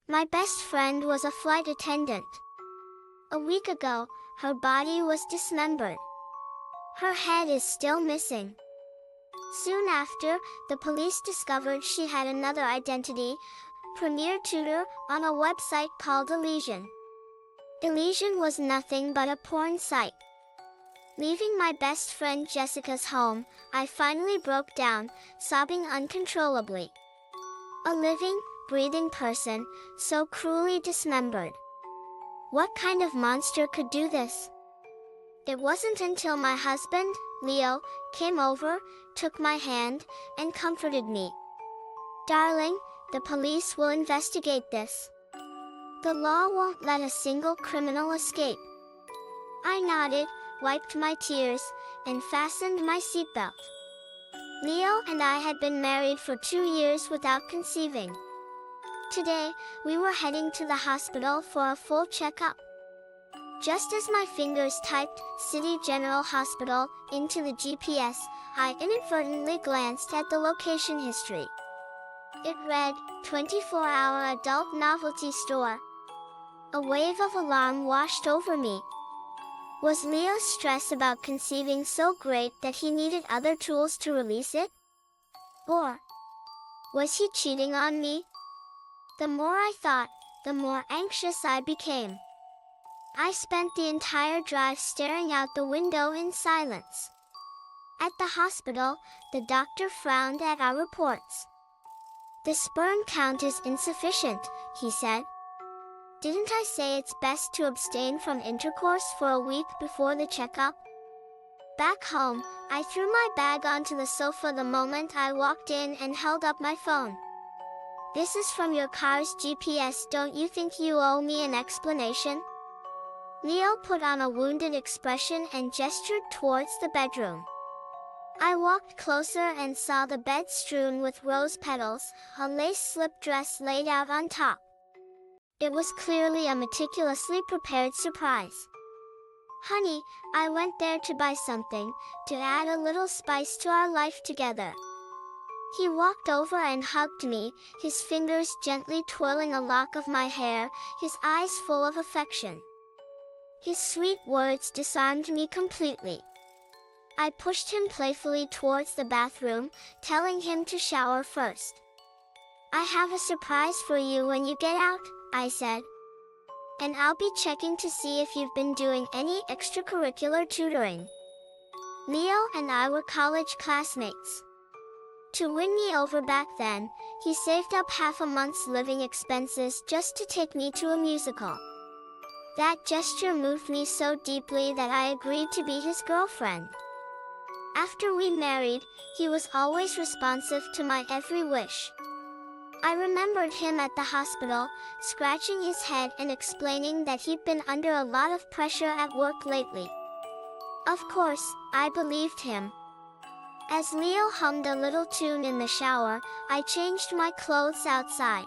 My best friend was a flight attendant. A week ago, her body was dismembered. Her head is still missing. Soon after, the police discovered she had another identity, Premier Tutor, on a website called Elysian. Elysian was nothing but a porn site. Leaving my best friend Jessica's home, I finally broke down, sobbing uncontrollably. A living, breathing person, so cruelly dismembered. What kind of monster could do this? It wasn't until my husband, Leo, came over, took my hand, and comforted me. Darling, the police will investigate this. The law won't let a single criminal escape. I nodded, wiped my tears, and fastened my seatbelt. Leo and I had been married for 2 years without conceiving. Today, we were heading to the hospital for a full checkup. Just as my fingers typed City General Hospital into the GPS, I inadvertently glanced at the location history. It read, 24-hour adult novelty store. A wave of alarm washed over me. Was Leo's stress about conceiving so great that he needed other tools to release it? Or was he cheating on me? The more I thought, the more anxious I became. I spent the entire drive staring out the window in silence. At the hospital, the doctor frowned at our reports. The sperm count is insufficient, he said. Didn't I say it's best to abstain from intercourse for a week before the checkup? Back home, I threw my bag onto the sofa the moment I walked in and held up my phone. This is from your car's GPS. Don't you think you owe me an explanation? Leo put on a wounded expression and gestured towards the bedroom. I walked closer and saw the bed strewn with rose petals, a lace slip dress laid out on top. It was clearly a meticulously prepared surprise. Honey, I went there to buy something, to add a little spice to our life together. He walked over and hugged me, his fingers gently twirling a lock of my hair, his eyes full of affection. His sweet words disarmed me completely. I pushed him playfully towards the bathroom, telling him to shower first. I have a surprise for you when you get out, I said. And I'll be checking to see if you've been doing any extracurricular tutoring. Leo and I were college classmates. To win me over back then, he saved up half a month's living expenses just to take me to a musical. That gesture moved me so deeply that I agreed to be his girlfriend. After we married, he was always responsive to my every wish. I remembered him at the hospital, scratching his head and explaining that he'd been under a lot of pressure at work lately. Of course, I believed him. As Leo hummed a little tune in the shower, I changed my clothes outside.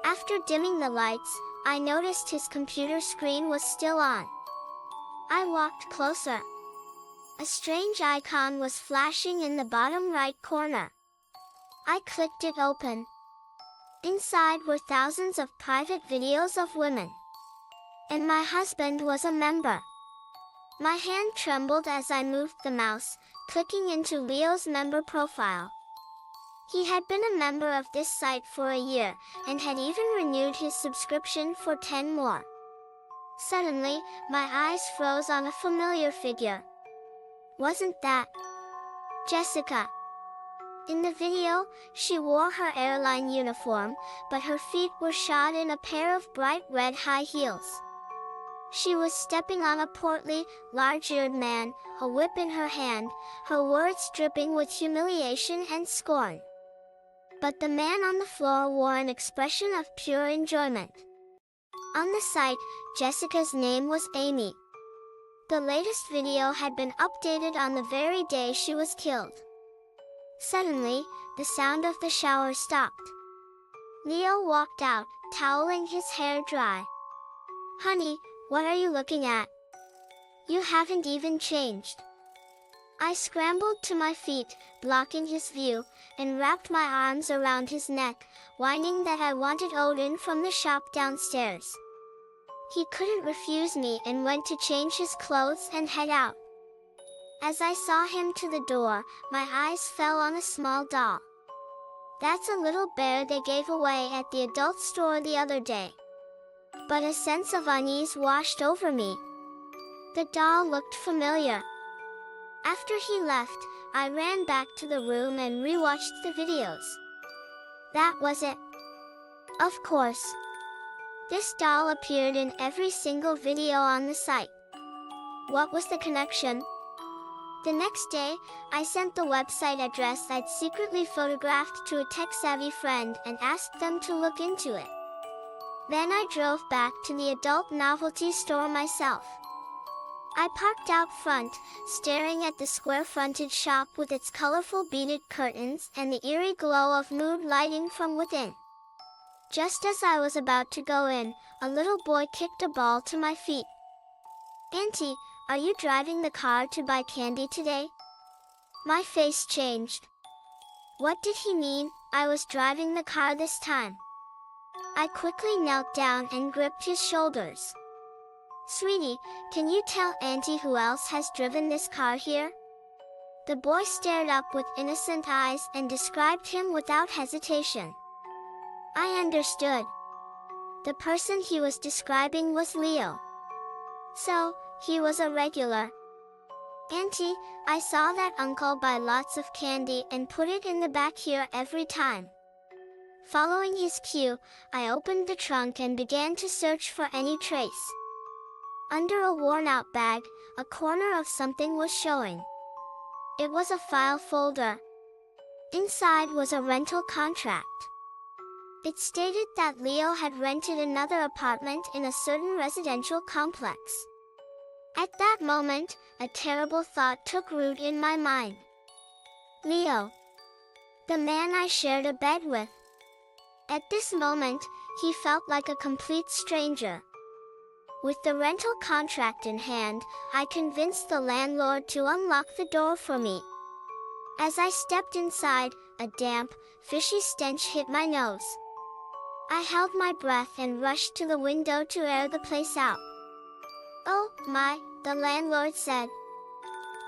After dimming the lights, I noticed his computer screen was still on. I walked closer. A strange icon was flashing in the bottom right corner. I clicked it open. Inside were thousands of private videos of women. And my husband was a member. My hand trembled as I moved the mouse, clicking into Leo's member profile. He had been a member of this site for a year, and had even renewed his subscription for 10 more. Suddenly, my eyes froze on a familiar figure. Wasn't that Jessica? In the video, she wore her airline uniform, but her feet were shod in a pair of bright red high heels. She was stepping on a portly, large-eared man, a whip in her hand, her words dripping with humiliation and scorn. But the man on the floor wore an expression of pure enjoyment. On the site, Jessica's name was Amy. The latest video had been updated on the very day she was killed. Suddenly, the sound of the shower stopped. Leo walked out, toweling his hair dry. Honey, what are you looking at? You haven't even changed. I scrambled to my feet, blocking his view, and wrapped my arms around his neck, whining that I wanted Odin from the shop downstairs. He couldn't refuse me and went to change his clothes and head out. As I saw him to the door, my eyes fell on a small doll. That's a little bear they gave away at the adult store the other day. But a sense of unease washed over me. The doll looked familiar. After he left, I ran back to the room and rewatched the videos. That was it. Of course. This doll appeared in every single video on the site. What was the connection? The next day, I sent the website address I'd secretly photographed to a tech-savvy friend and asked them to look into it. Then I drove back to the adult novelty store myself. I parked out front, staring at the square-fronted shop with its colorful beaded curtains and the eerie glow of mood lighting from within. Just as I was about to go in, a little boy kicked a ball to my feet. "Auntie, are you driving the car to buy candy today?" My face changed. What did he mean, I was driving the car this time? I quickly knelt down and gripped his shoulders. "Sweetie, can you tell Auntie who else has driven this car here?" The boy stared up with innocent eyes and described him without hesitation. I understood. The person he was describing was Leo. So, he was a regular. "Auntie, I saw that uncle buy lots of candy and put it in the back here every time." Following his cue, I opened the trunk and began to search for any trace. Under a worn-out bag, a corner of something was showing. It was a file folder. Inside was a rental contract. It stated that Leo had rented another apartment in a certain residential complex. At that moment, a terrible thought took root in my mind. Leo. The man I shared a bed with. At this moment, he felt like a complete stranger. With the rental contract in hand, I convinced the landlord to unlock the door for me. As I stepped inside, a damp, fishy stench hit my nose. I held my breath and rushed to the window to air the place out. "Oh, my," the landlord said.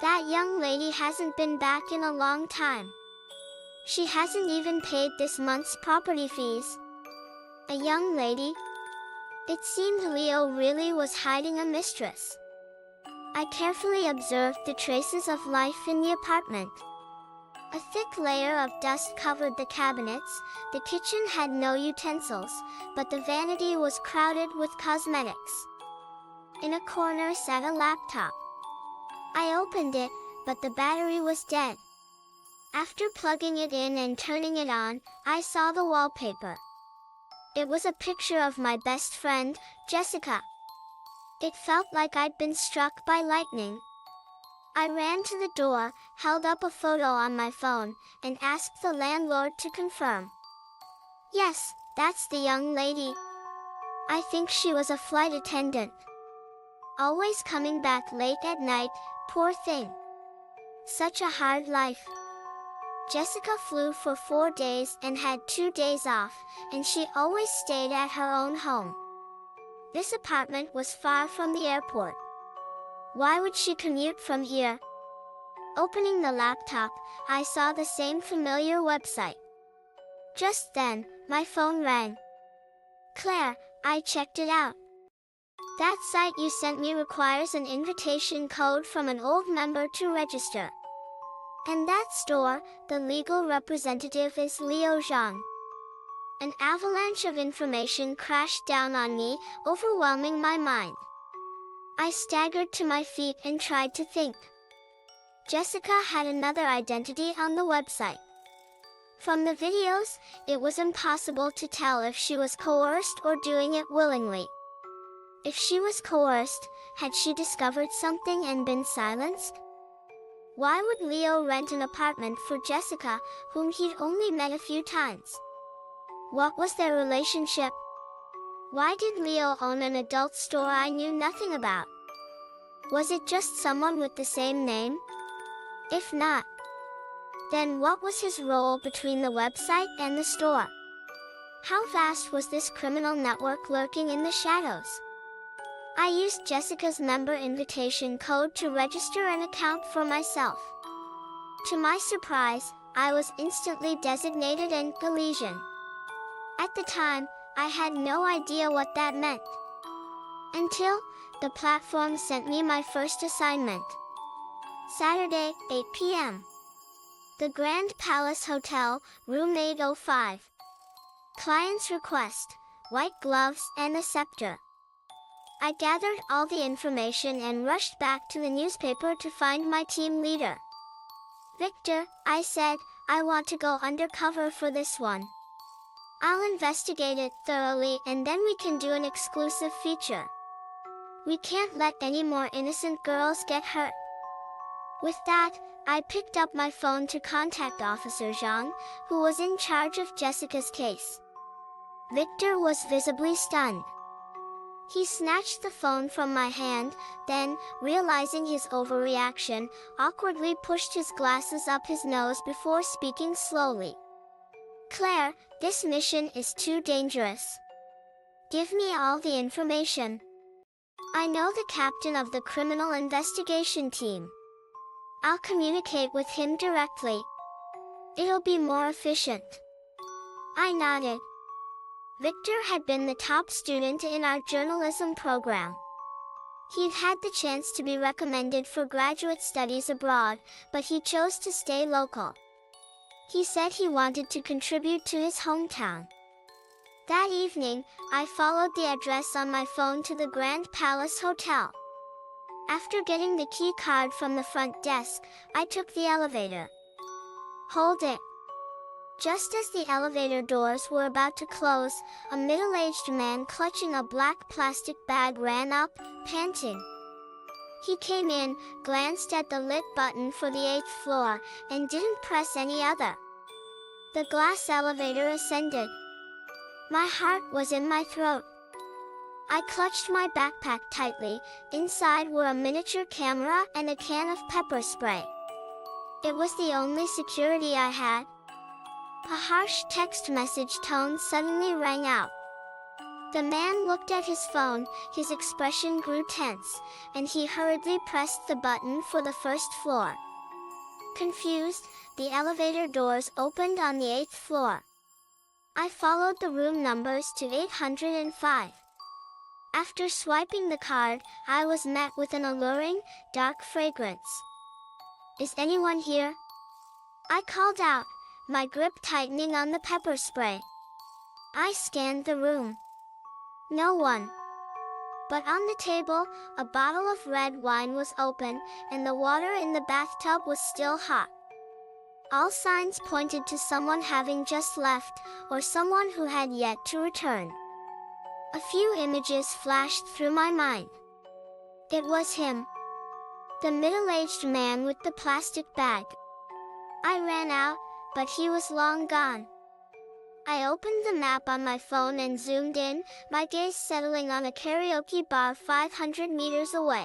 "That young lady hasn't been back in a long time. She hasn't even paid this month's property fees." A young lady? It seemed Leo really was hiding a mistress. I carefully observed the traces of life in the apartment. A thick layer of dust covered the cabinets, the kitchen had no utensils, but the vanity was crowded with cosmetics. In a corner sat a laptop. I opened it, but the battery was dead. After plugging it in and turning it on, I saw the wallpaper. It was a picture of my best friend, Jessica. It felt like I'd been struck by lightning. I ran to the door, held up a photo on my phone, and asked the landlord to confirm. "Yes, that's the young lady. I think she was a flight attendant. Always coming back late at night, poor thing. Such a hard life." Jessica flew for 4 days and had 2 days off, and she always stayed at her own home. This apartment was far from the airport. Why would she commute from here? Opening the laptop, I saw the same familiar website. Just then, my phone rang. "Claire, I checked it out. That site you sent me requires an invitation code from an old member to register. And that store, the legal representative is Liu Zhang." An avalanche of information crashed down on me, overwhelming my mind. I staggered to my feet and tried to think. Jessica had another identity on the website. From the videos, it was impossible to tell if she was coerced or doing it willingly. If she was coerced, had she discovered something and been silenced? Why would Leo rent an apartment for Jessica, whom he'd only met a few times? What was their relationship? Why did Leo own an adult store I knew nothing about? Was it just someone with the same name? If not, then what was his role between the website and the store? How vast was this criminal network lurking in the shadows? I used Jessica's member invitation code to register an account for myself. To my surprise, I was instantly designated an Galician. At the time, I had no idea what that meant. Until the platform sent me my first assignment. Saturday, 8 p.m. The Grand Palace Hotel, room 805. Client's request, white gloves and a scepter. I gathered all the information and rushed back to the newspaper to find my team leader. Victor, I said, I want to go undercover for this one. I'll investigate it thoroughly and then we can do an exclusive feature. We can't let any more innocent girls get hurt. With that, I picked up my phone to contact Officer Zhang, who was in charge of Jessica's case. Victor was visibly stunned. He snatched the phone from my hand, then, realizing his overreaction, awkwardly pushed his glasses up his nose before speaking slowly. Claire, this mission is too dangerous. Give me all the information. I know the captain of the criminal investigation team. I'll communicate with him directly. It'll be more efficient. I nodded. Victor had been the top student in our journalism program. He'd had the chance to be recommended for graduate studies abroad, but he chose to stay local. He said he wanted to contribute to his hometown. That evening, I followed the address on my phone to the Grand Palace Hotel. After getting the key card from the front desk, I took the elevator. Hold it. Just as the elevator doors were about to close, a middle-aged man clutching a black plastic bag ran up, panting. He came in, glanced at the lit button for the 8th floor, and didn't press any other. The glass elevator ascended. My heart was in my throat. I clutched my backpack tightly. Inside were a miniature camera and a can of pepper spray. It was the only security I had. A harsh text message tone suddenly rang out. The man looked at his phone, his expression grew tense, and he hurriedly pressed the button for the 1st floor. Confused, the elevator doors opened on the 8th floor. I followed the room numbers to 805. After swiping the card, I was met with an alluring, dark fragrance. Is anyone here? I called out, my grip tightening on the pepper spray. I scanned the room. No one. But on the table, a bottle of red wine was open, and the water in the bathtub was still hot. All signs pointed to someone having just left, or someone who had yet to return. A few images flashed through my mind. It was him. The middle-aged man with the plastic bag. I ran out, but he was long gone. I opened the map on my phone and zoomed in, my gaze settling on a karaoke bar 500 meters away.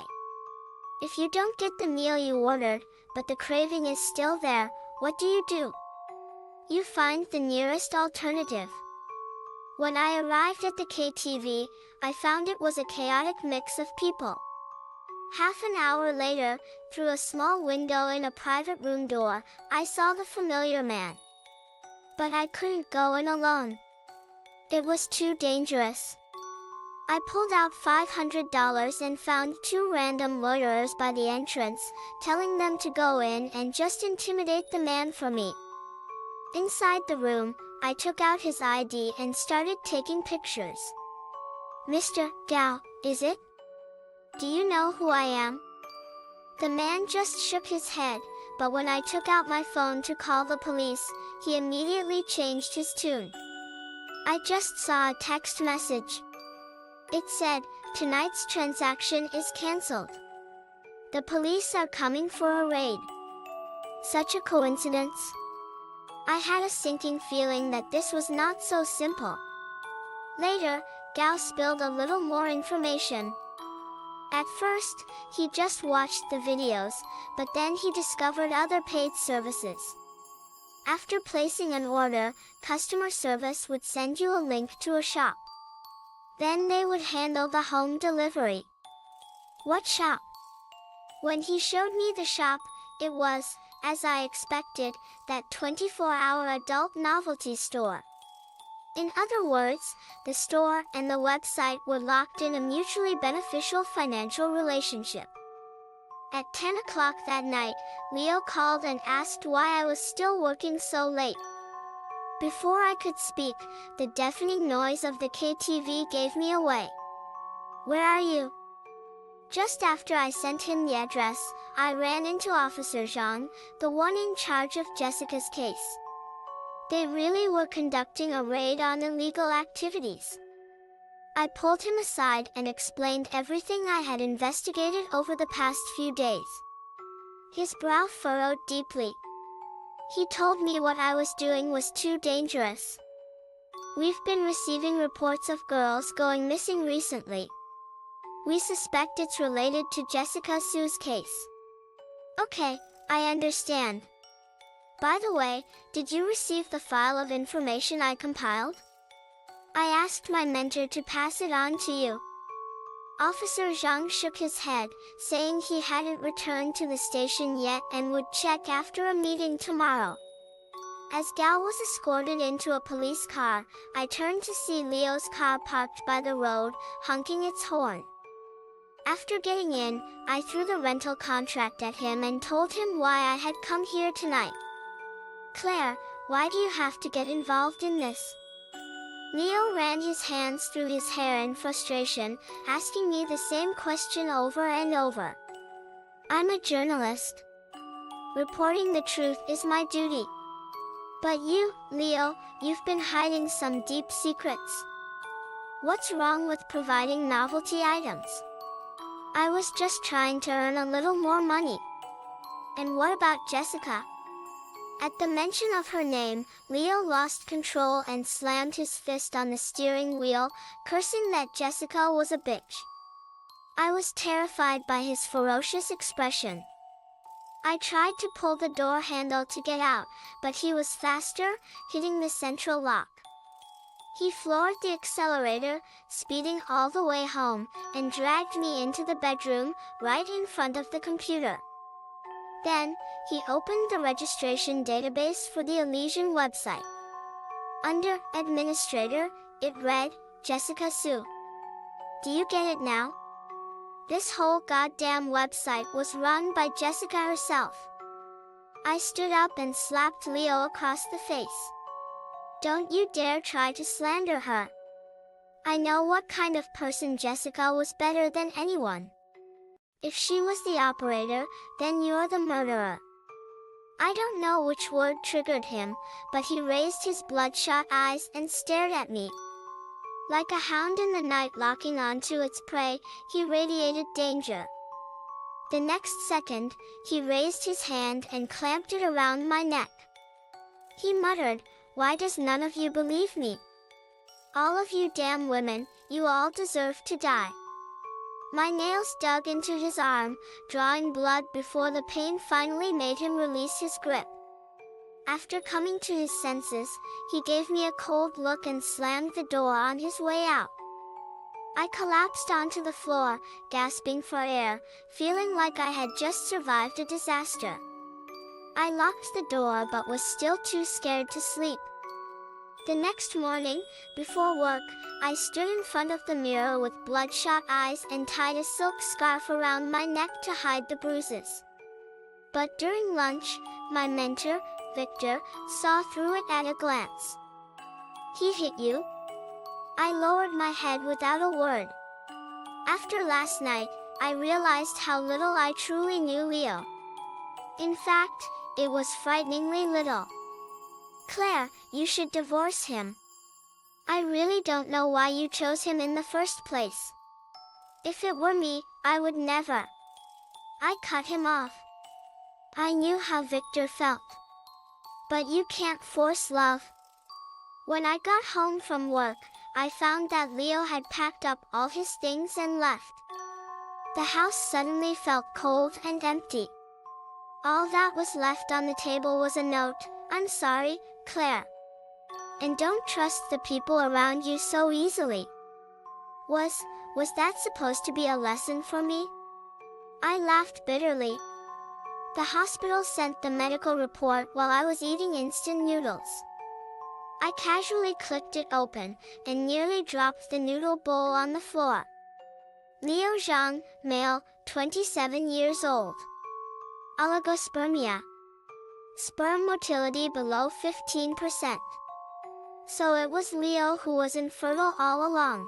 If you don't get the meal you ordered, but the craving is still there, what do? You find the nearest alternative. When I arrived at the KTV, I found it was a chaotic mix of people. Half an hour later, through a small window in a private room door, I saw the familiar man. But I couldn't go in alone. It was too dangerous. I pulled out $500 and found 2 random loiterers by the entrance, telling them to go in and just intimidate the man for me. Inside the room, I took out his ID and started taking pictures. Mr. Gao, is it? Do you know who I am? The man just shook his head, but when I took out my phone to call the police, he immediately changed his tune. I just saw a text message. It said, tonight's transaction is cancelled. The police are coming for a raid. Such a coincidence. I had a sinking feeling that this was not so simple. Later, Gao spilled a little more information. At first, he just watched the videos, but then he discovered other paid services. After placing an order, customer service would send you a link to a shop. Then they would handle the home delivery. What shop? When he showed me the shop, it was, as I expected, that 24-hour adult novelty store. In other words, the store and the website were locked in a mutually beneficial financial relationship. At 10 o'clock that night, Leo called and asked why I was still working so late. Before I could speak, the deafening noise of the KTV gave me away. "Where are you?" Just after I sent him the address, I ran into Officer Zhang, the one in charge of Jessica's case. They really were conducting a raid on illegal activities. I pulled him aside and explained everything I had investigated over the past few days. His brow furrowed deeply. He told me what I was doing was too dangerous. "We've been receiving reports of girls going missing recently. We suspect it's related to Jessica Su's case." "Okay, I understand. By the way, did you receive the file of information I compiled? I asked my mentor to pass it on to you." Officer Zhang shook his head, saying he hadn't returned to the station yet and would check after a meeting tomorrow. As Gao was escorted into a police car, I turned to see Leo's car parked by the road, honking its horn. After getting in, I threw the rental contract at him and told him why I had come here tonight. "Claire, why do you have to get involved in this?" Leo ran his hands through his hair in frustration, asking me the same question over and over. "I'm a journalist. Reporting the truth is my duty. But you, Leo, you've been hiding some deep secrets. What's wrong with providing novelty items?" "I was just trying to earn a little more money." "And what about Jessica?" At the mention of her name, Leo lost control and slammed his fist on the steering wheel, cursing that Jessica was a bitch. I was terrified by his ferocious expression. I tried to pull the door handle to get out, but he was faster, hitting the central lock. He floored the accelerator, speeding all the way home, and dragged me into the bedroom, right in front of the computer. Then, he opened the registration database for the Elysian website. Under Administrator, it read, Jessica Su. Do you get it now? This whole goddamn website was run by Jessica herself. I stood up and slapped Leo across the face. Don't you dare try to slander her. I know what kind of person Jessica was better than anyone. If she was the operator, then you're the murderer. I don't know which word triggered him, but he raised his bloodshot eyes and stared at me. Like a hound in the night locking onto its prey, he radiated danger. The next second, he raised his hand and clamped it around my neck. He muttered, "Why does none of you believe me? All of you damn women, you all deserve to die." My nails dug into his arm, drawing blood before the pain finally made him release his grip. After coming to his senses, he gave me a cold look and slammed the door on his way out. I collapsed onto the floor, gasping for air, feeling like I had just survived a disaster. I locked the door but was still too scared to sleep. The next morning, before work, I stood in front of the mirror with bloodshot eyes and tied a silk scarf around my neck to hide the bruises. But during lunch, my mentor, Victor, saw through it at a glance. He hit you? I lowered my head without a word. After last night, I realized how little I truly knew Leo. In fact, it was frighteningly little. Claire, you should divorce him. I really don't know why you chose him in the first place. If it were me, I would never. I cut him off. I knew how Victor felt. But you can't force love. When I got home from work, I found that Leo had packed up all his things and left. The house suddenly felt cold and empty. All that was left on the table was a note: "I'm sorry, Claire. And don't trust the people around you so easily." Was, was that supposed to be a lesson for me? I laughed bitterly. The hospital sent the medical report while I was eating instant noodles. I casually clicked it open and nearly dropped the noodle bowl on the floor. Liu Zhang, male, 27 years old. Oligospermia. Sperm motility below 15%. So it was Leo who was infertile all along.